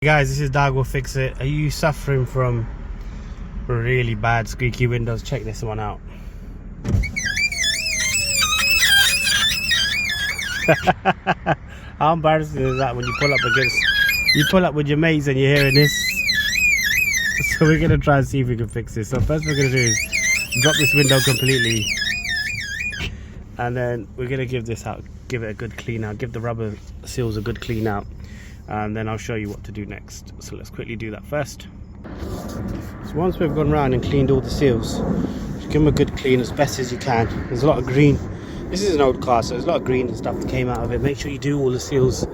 Guys, this is Dag Will Fix It. Are you suffering from really bad squeaky windows? Check this one out. How embarrassing is that when you pull up with your mates and you're hearing this? So we're gonna try and see if we can fix this. So first we're gonna do is drop this window completely, and then we're gonna give it a good clean out, give the rubber seals a good clean out, and then I'll show you what to do next. So let's quickly do that first. So once we've gone around and cleaned all the seals, give them a good clean as best as you can. There's a lot of green. This is an old car, so there's a lot of green and stuff that came out of it. Make sure you do all the seals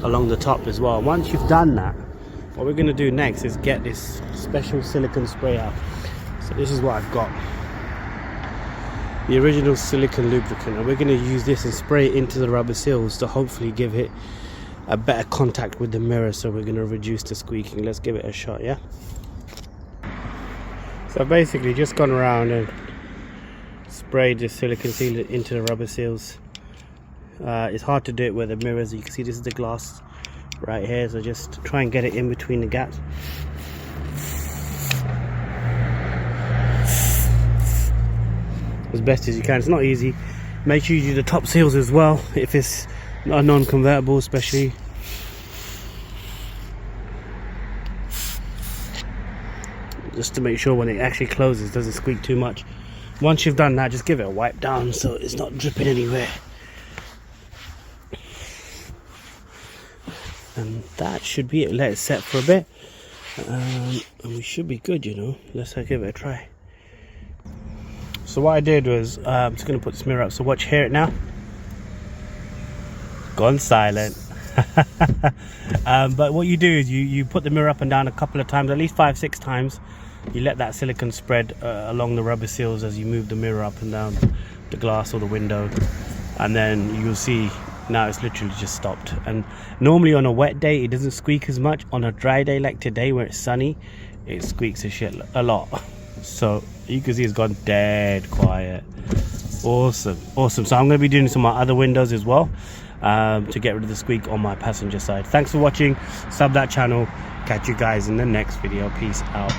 along the top as well. Once you've done that, what we're going to do next is get this special silicone spray out. So this is what I've got, the original silicone lubricant, and we're going to use this and spray it into the rubber seals to hopefully give it a better contact with the mirror. So we're going to reduce the squeaking. Let's give it a shot. Yeah, so basically just gone around and sprayed the silicone sealant into the rubber seals. It's hard to do it with the mirrors. You can see this is the glass right here, so just try and get it in between the gaps. As best as you can. It's not easy. Make sure you do the top seals as well if it's a non-convertible, especially. Just to make sure when it actually closes it doesn't squeak too much. Once you've done that, just give it a wipe down so it's not dripping anywhere. And that should be it. Let it set for a bit, and we should be good, you know. Let's give it a try. So what I did was, I'm just going to put this mirror up, so watch, hear it now. Gone silent. But what you do is you put the mirror up and down a couple of times, at least 5-6 times. You let that silicone spread along the rubber seals as you move the mirror up and down the glass or the window, and then you'll see now it's literally just stopped. And normally on a wet day it doesn't squeak as much. On a dry day like today where it's sunny, it squeaks a lot. So you can see it's gone dead quiet. Awesome. So I'm going to be doing some of my other windows as well, to get rid of the squeak on my passenger side. Thanks for watching. Sub that channel. Catch you guys in the next video. Peace out.